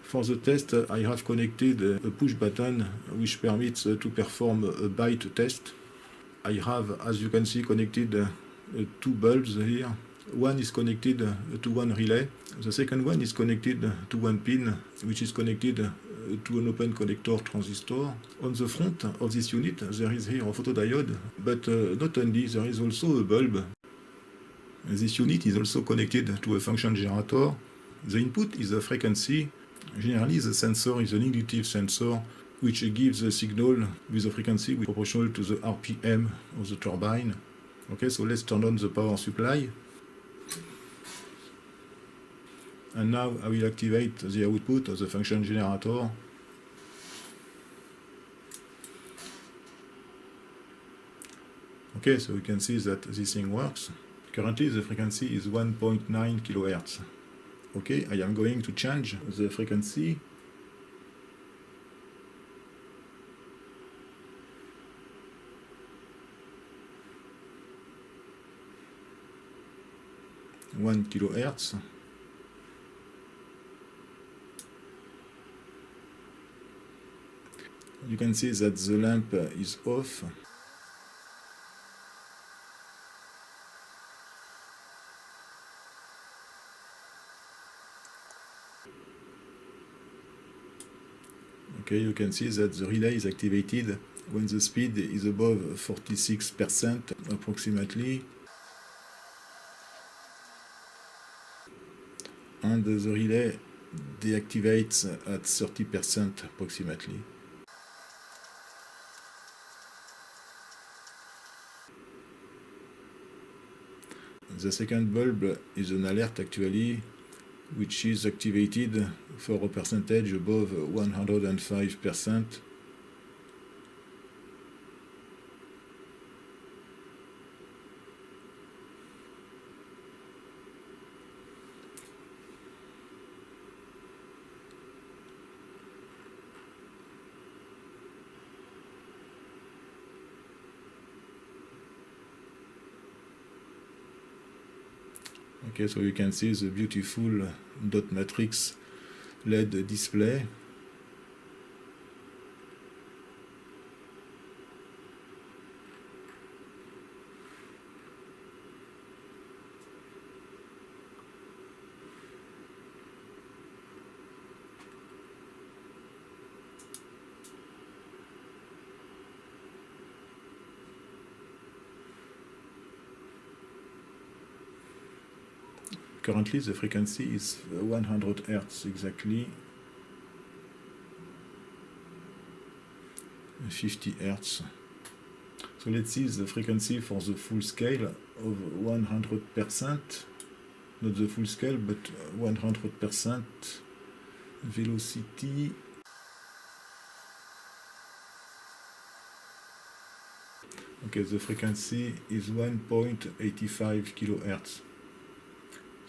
For the test, I have connected a push button which permits to perform a byte test. I have, as you can see, connected two bulbs here. One is connected to one relay. The second one is connected to one pin, which is connected to an open collector transistor. On the front of this unit, there is here a photodiode, but not only, there is also a bulb. This unit is also connected to a function generator. The input is a frequency. Generally, the sensor is an inductive sensor, which gives a signal with a frequency proportional to the RPM of the turbine. Okay, so let's turn on the power supply. And now I will activate the output of the function generator. Okay, so we can see that this thing works. Currently the frequency is 1.9 kHz. Okay, I am going to change the frequency. One kilohertz. You can see that the lamp is off. Okay, you can see that the relay is activated when the speed is above 46% approximately. And the relay deactivates at 30% approximately. The second bulb is an alert actually, which is activated for a percentage above 105%. Okay, so you can see the beautiful dot matrix LED display. Currently the frequency is 100 Hz exactly, 50 Hz. So let's see the frequency for the full scale of 100%, not the full scale but 100% velocity. Okay, the frequency is 1.85 kHz.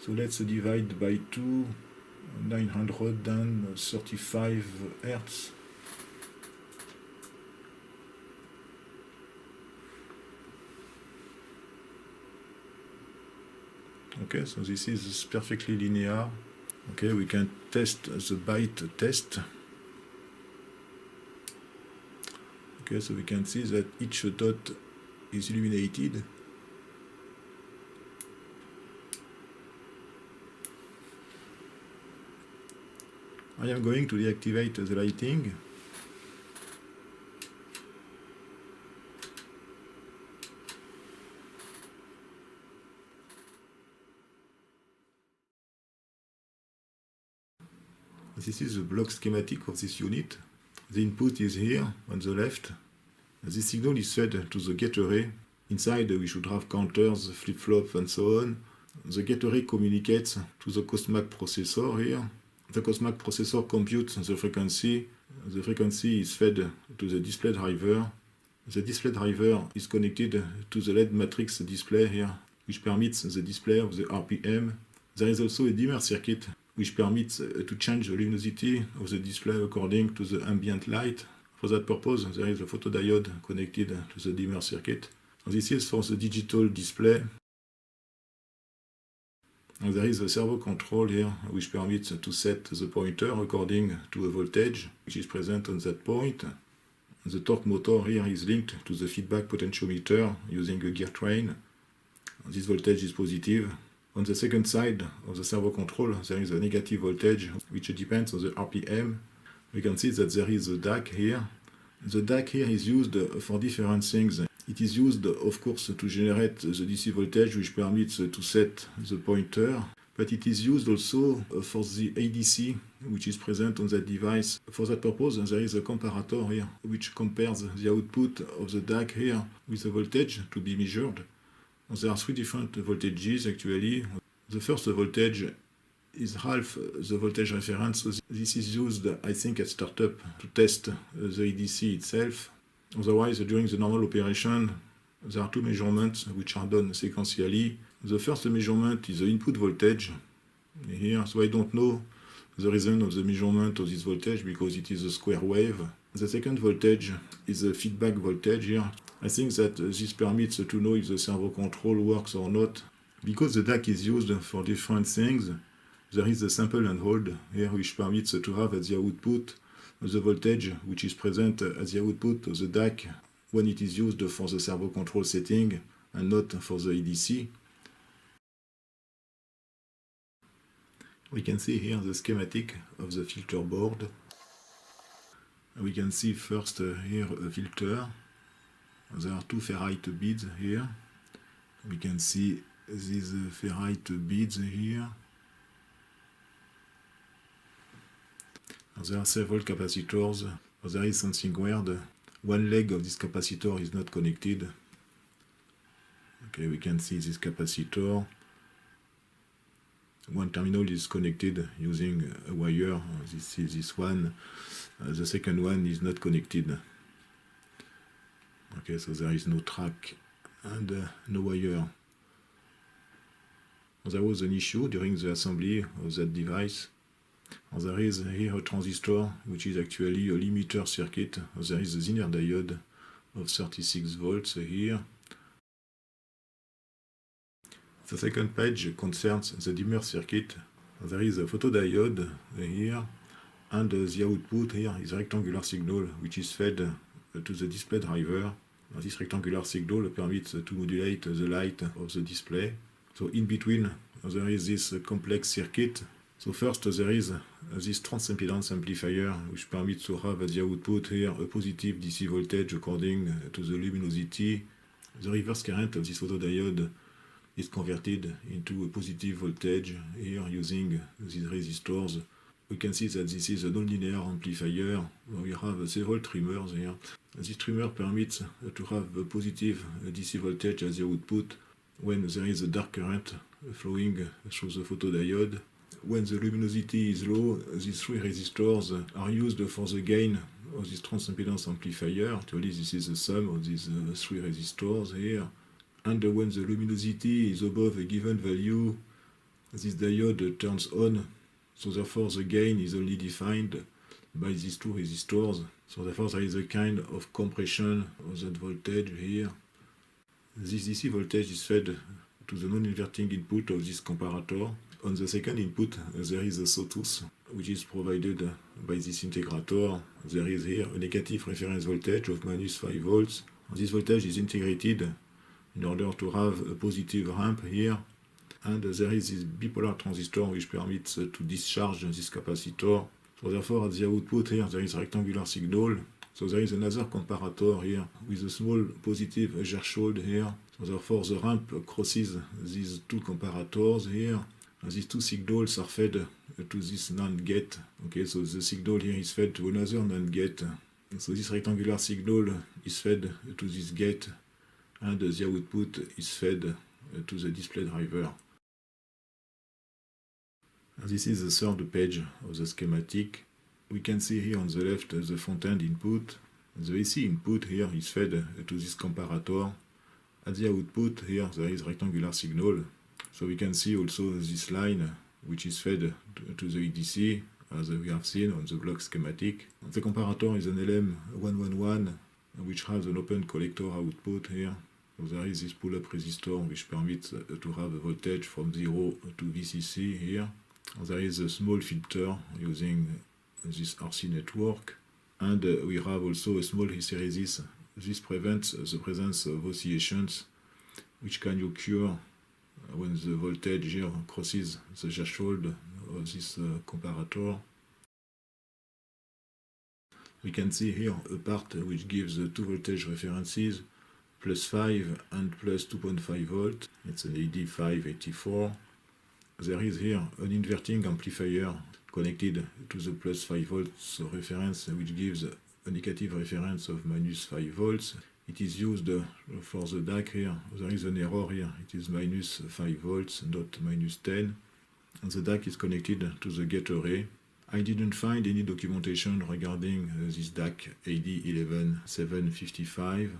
So let's divide by 2, 935 Hz. Okay, so this is perfectly linear. Okay, we can test the byte test. Okay, so we can see that each dot is illuminated. I am going to deactivate the lighting. This is the block schematic of this unit. The input is here on the left. The signal is fed to the gate array. Inside we should have counters, flip-flop and so on. The gate array communicates to the COSMAC processor here. The COSMAC processor computes the frequency. The frequency is fed to the display driver. The display driver is connected to the LED matrix display here, which permits the display of the RPM. There is also a dimmer circuit, which permits to change the luminosity of the display according to the ambient light. For that purpose, there is a photodiode connected to the dimmer circuit. This is for the digital display. There is a servo control here which permits to set the pointer according to a voltage which is present on that point. The torque motor here is linked to the feedback potentiometer using a gear train. This voltage is positive. On the second side of the servo control there is a negative voltage which depends on the RPM. We can see that there is a DAC here. The DAC here is used for different things. It is used, of course, to generate the DC voltage which permits to set the pointer, but it is used also for the ADC which is present on that device. For that purpose, there is a comparator here which compares the output of the DAC here with the voltage to be measured. There are three different voltages actually. The first voltage is half the voltage reference. So this is used, I think, at startup to test the ADC itself. Otherwise, during the normal operation, there are two measurements which are done sequentially. The first measurement is the input voltage here, so I don't know the reason of the measurement of this voltage because it is a square wave. The second voltage is the feedback voltage here. I think that this permits to know if the servo control works or not. Because the DAC is used for different things, there is a sample and hold here which permits to have at the output the voltage which is present at the output of the DAC when it is used for the servo control setting and not for the ADC. We can see here the schematic of the filter board. We can see first here a filter. There are two ferrite beads here. We can see these ferrite beads here. There are several capacitors. There is something weird. One leg of this capacitor is not connected. Okay, we can see this capacitor. One terminal is connected using a wire. This is this one. The second one is not connected. Okay, so there is no track and no wire. There was an issue during the assembly of that device. There is here a transistor which is actually a limiter circuit. There is a Zener diode of 36 volts here. The second page concerns the dimmer circuit. There is a photodiode here and the output here is a rectangular signal which is fed to the display driver. This rectangular signal permits to modulate the light of the display. So in between there is this complex circuit. So first there is this transimpedance amplifier which permits to have at the output here a positive DC voltage according to the luminosity. The reverse current of this photodiode is converted into a positive voltage here using these resistors. We can see that this is a non-linear amplifier. We have several trimmers here. This trimmer permits to have a positive DC voltage at the output when there is a dark current flowing through the photodiode. When the luminosity is low, these three resistors are used for the gain of this transimpedance amplifier. Actually, this is the sum of these three resistors here. And when the luminosity is above a given value, this diode turns on. So therefore, the gain is only defined by these two resistors. So therefore, there is a kind of compression of that voltage here. This DC voltage is fed to the non-inverting input of this comparator. On the second input, there is a sawtooth, which is provided by this integrator. There is here a negative reference voltage of -5 volts. This voltage is integrated in order to have a positive ramp here. And there is this bipolar transistor which permits to discharge this capacitor. So therefore, at the output here, there is a rectangular signal. So there is another comparator here with a small positive threshold here. So therefore, the ramp crosses these two comparators here. These two signals are fed to this NAND gate. Okay, so the signal here is fed to another NAND gate. So this rectangular signal is fed to this gate, and the output is fed to the display driver. This is the third page of the schematic. We can see here on the left the front-end input. The AC input here is fed to this comparator. At the output here there is rectangular signal. So we can see also this line which is fed to the ADC as we have seen on the block schematic. The comparator is an LM111 which has an open collector output here. So there is this pull-up resistor which permits to have a voltage from 0 to VCC here. There is a small filter using this RC network, and we have also a small hysteresis. This prevents the presence of oscillations which can occur when the voltage here crosses the threshold of this comparator. We can see here a part which gives the two voltage references, plus 5 and plus 2.5 volt. It's an AD584. There is here an inverting amplifier connected to the plus 5 volts reference, which gives a negative reference of minus 5 volts. It is used for the DAC here. There is an error here. It is minus 5 volts, not minus 10. And the DAC is connected to the gate array. I didn't find any documentation regarding this DAC AD11755.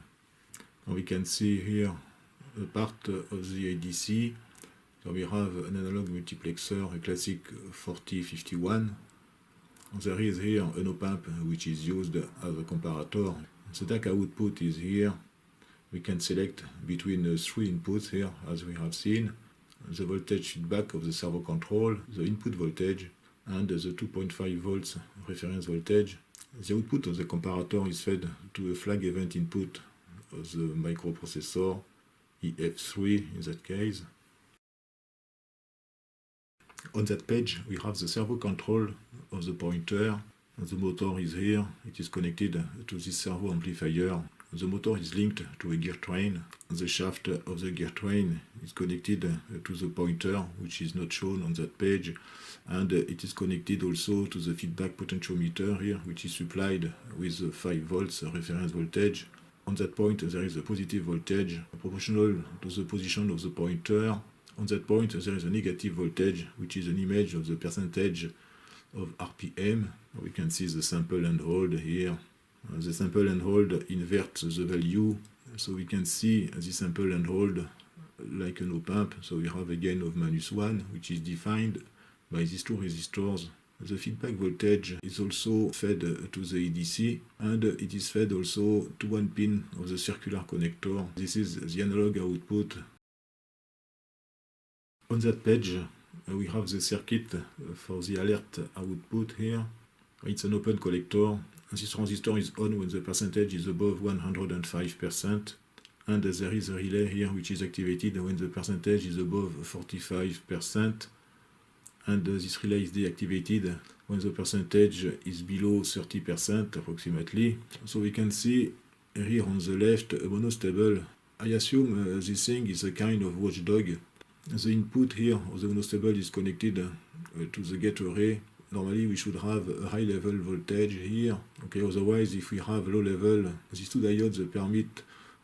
We can see here a part of the ADC. So we have an analog multiplexer, a classic 4051. There is here an op-amp which is used as a comparator. The DAC output is here. We can select between 3 inputs here, as we have seen. The voltage feedback of the servo control, the input voltage, and the 2.5 volts reference voltage. The output of the comparator is fed to a flag event input of the microprocessor, EF3 in that case. On that page, we have the servo control of the pointer. The motor is here. It is connected to this servo amplifier. The motor is linked to a gear train. The shaft of the gear train is connected to the pointer, which is not shown on that page. And it is connected also to the feedback potentiometer here, which is supplied with 5 volts reference voltage. On that point, there is a positive voltage proportional to the position of the pointer. On that point, there is a negative voltage, which is an image of the percentage of RPM. We can see the sample and hold here. The sample and hold inverts the value. So we can see the sample and hold like an op-amp. So we have a gain of -1, which is defined by these two resistors. The feedback voltage is also fed to the ADC, and it is fed also to one pin of the circular connector. This is the analog output. On that page, we have the circuit for the alert output here. It's an open collector. This transistor is on when the percentage is above 105%. And there is a relay here which is activated when the percentage is above 45%. And this relay is deactivated when the percentage is below 30% approximately. So we can see here on the left a monostable. I assume this thing is a kind of watchdog. The input here of the monostable is connected to the gate array. Normally we should have a high level voltage here. Okay, otherwise if we have low level, these two diodes permit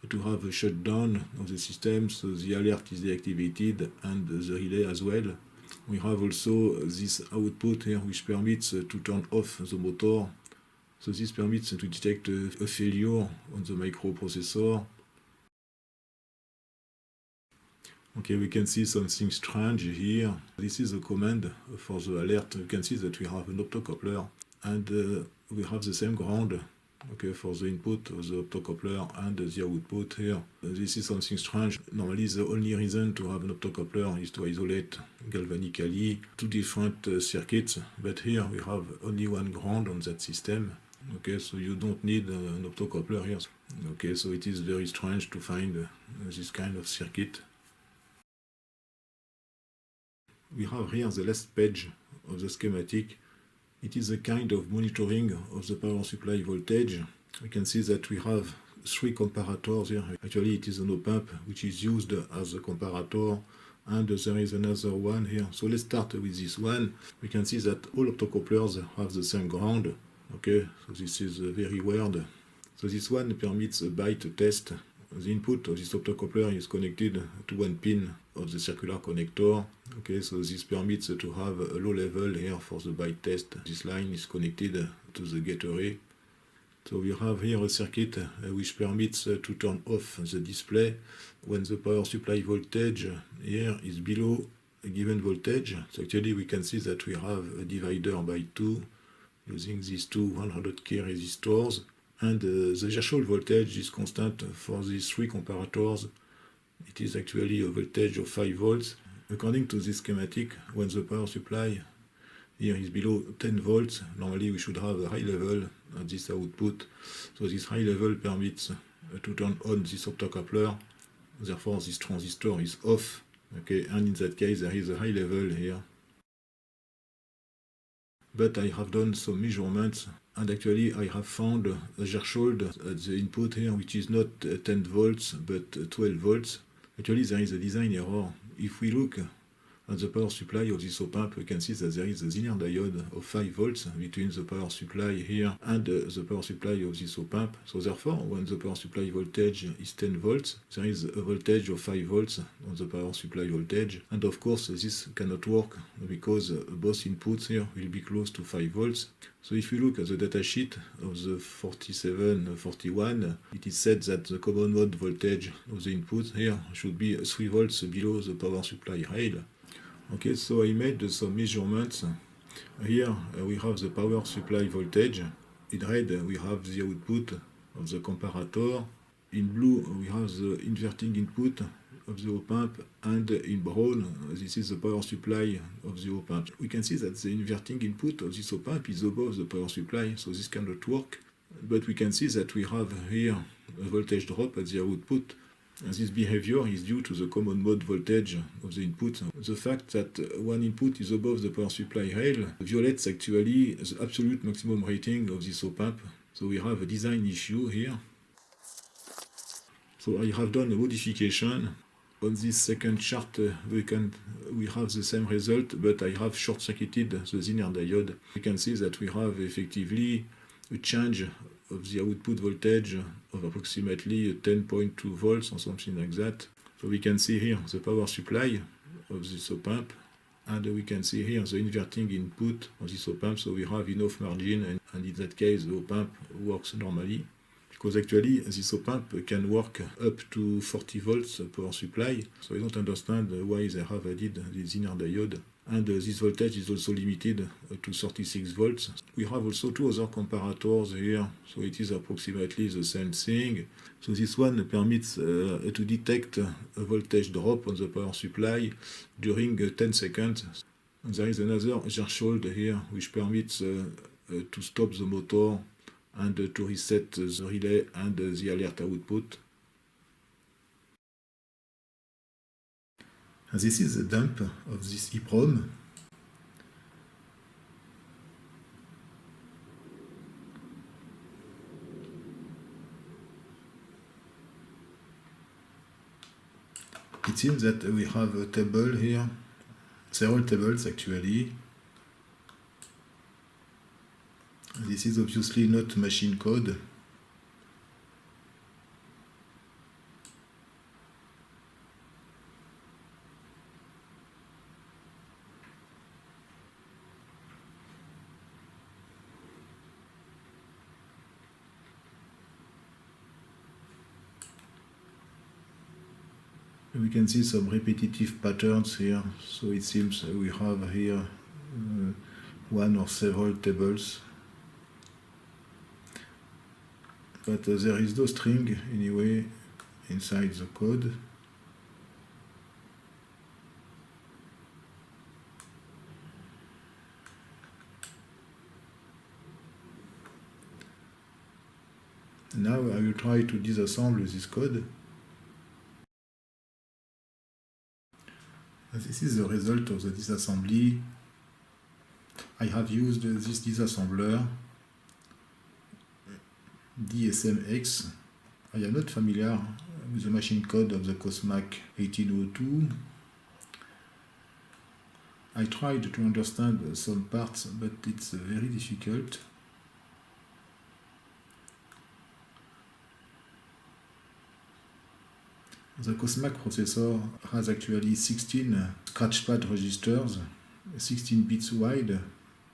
to have a shutdown of the system, so the alert is deactivated and the relay as well. We have also this output here which permits to turn off the motor. So this permits to detect a failure on the microprocessor. Okay, we can see something strange here. This is a command for the alert. You can see that we have an optocoupler and we have the same ground, okay, for the input of the optocoupler and the output here. This is something strange. Normally the only reason to have an optocoupler is to isolate galvanically two different circuits, but here we have only one ground on that system. Okay, so you don't need an optocoupler here. Okay, so it is very strange to find this kind of circuit. We have here the last page of the schematic. It is a kind of monitoring of the power supply voltage. We can see that we have 3 comparators here. Actually, it is an op-amp which is used as a comparator, and there is another one here. So let's start with this one. We can see that all optocouplers have the same ground. Okay, so this is very weird. So this one permits a byte test. The input of this optocoupler is connected to one pin of the circular connector. Okay, so this permits to have a low level here for the byte test. This line is connected to the gate array. So we have here a circuit which permits to turn off the display when the power supply voltage here is below a given voltage. So actually we can see that we have a divider by 2 using these two 100K resistors. And the threshold voltage is constant for these 3 comparators. It is actually a voltage of 5 volts. According to this schematic, when the power supply here is below 10 volts, normally we should have a high level at this output. So this high level permits to turn on this optocoupler. Therefore, this transistor is off. Okay, and in that case, there is a high level here. But I have done some measurements, and actually I have found a threshold at the input here, which is not 10 volts, but 12 volts. Actually, there is a design error. If we look at the power supply of this op-amp, we can see that there is a Zener diode of 5 volts between the power supply here and the power supply of this op-amp. So therefore, when the power supply voltage is 10 volts, there is a voltage of 5 volts on the power supply voltage. And of course, this cannot work because both inputs here will be close to 5 volts. So if you look at the datasheet of the 4741, it is said that the common mode voltage of the input here should be 3 volts below the power supply rail. Okay, so I made some measurements. Here we have the power supply voltage. In red we have the output of the comparator. In blue we have the inverting input of the op-amp, and in brown this is the power supply of the op-amp. We can see that the inverting input of this op-amp is above the power supply, so this cannot work. But we can see that we have here a voltage drop at the output. And this behavior is due to the common mode voltage of the input. The fact that one input is above the power supply rail violates actually the absolute maximum rating of this op-amp. So we have a design issue here. So I have done a modification. On this second chart we have the same result, but I have short-circuited the Zener diode. You can see that we have effectively a change of the output voltage of approximately 10.2 volts or something like that. So we can see here the power supply of this op-amp, and we can see here the inverting input of this op-amp. So we have enough margin, and in that case the op-amp works normally. Because actually this op-amp can work up to 40 volts power supply. So I don't understand why they have added the Zener diode. And this voltage is also limited to 36 volts. We have also two other comparators here, so it is approximately the same thing. So this one permits to detect a voltage drop on the power supply during 10 seconds. And there is another threshold here which permits to stop the motor and to reset the relay and the alert output. And this is the dump of this EEPROM. It seems that we have a table here, several tables actually. This is obviously not machine code. We can see some repetitive patterns here, so it seems we have here one or several tables. But there is no string anyway inside the code. Now I will try to disassemble this code. This is the result of the disassembly. I have used this disassembler, DSMX. I am not familiar with the machine code of the COSMAC 1802. I tried to understand some parts, but it's very difficult. The COSMAC processor has actually 16 scratchpad registers, 16 bits wide,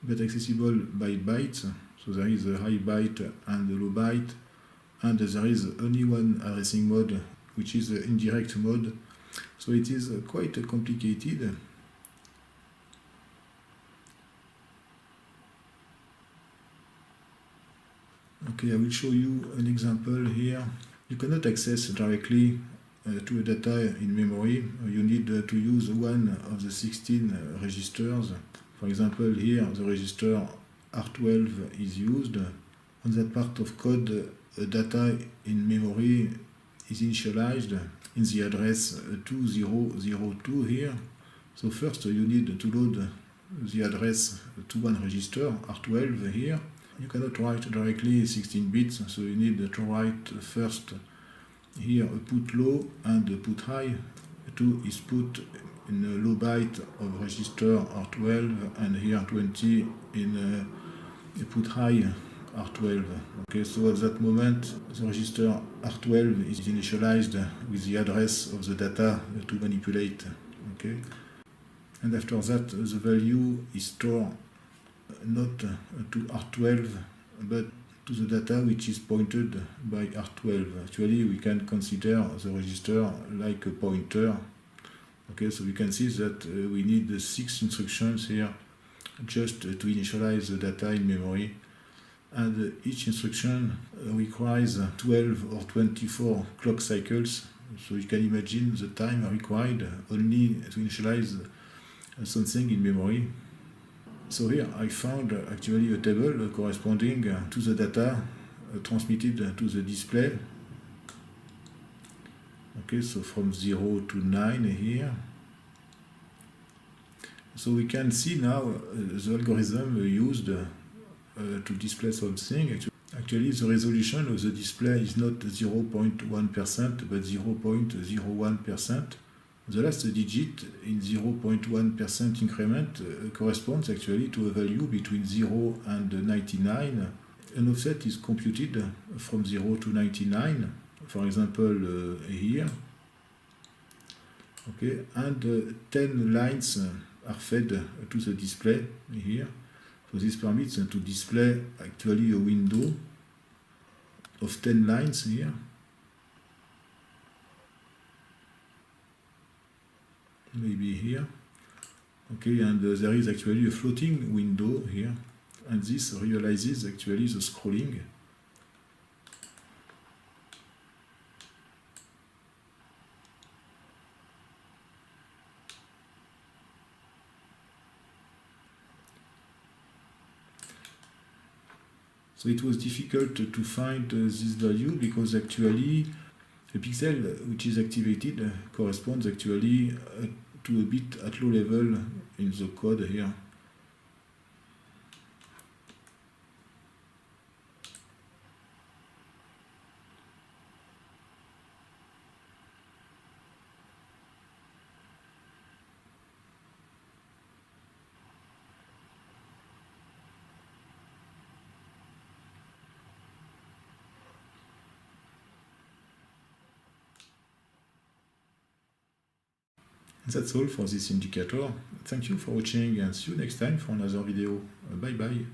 but accessible by bytes. So there is a high byte and a low byte, and there is only one addressing mode, which is the indirect mode. So it is quite complicated. Okay, I will show you an example here. You cannot access directly to a data in memory, you need to use one of the 16 registers. For example, here the register R12 is used. On that part of code, data in memory is initialized in the address 2002 here. So first you need to load the address to one register, R12 here. You cannot write directly 16 bits, so you need to write first here a put low and a put high. 2 is put in a low byte of register R12 and here 20 in a put high R12. Okay, so at that moment the register R12 is initialized with the address of the data to manipulate. Okay, and after that the value is stored not to R12 but to the data which is pointed by R12. Actually, we can consider the register like a pointer. Okay, so we can see that we need 6 instructions here just to initialize the data in memory. And each instruction requires 12 or 24 clock cycles. So you can imagine the time required only to initialize something in memory. So here I found actually a table corresponding to the data transmitted to the display. Okay, so from 0 to 9 here. So we can see now the algorithm used to display something. Actually, the resolution of the display is not 0.1% but 0.01%. The last digit in 0.1% increment corresponds actually to a value between 0 and 99. An offset is computed from 0 to 99, for example here. Okay, and 10 lines are fed to the display here. So this permits to display actually a window of 10 lines here. Maybe here. Okay, and there is actually a floating window here, and this realizes actually the scrolling. So it was difficult to find this value because actually the pixel which is activated corresponds actually to a bit at low level in the code here. That's all for this indicator. Thank you for watching and see you next time for another video. Bye bye.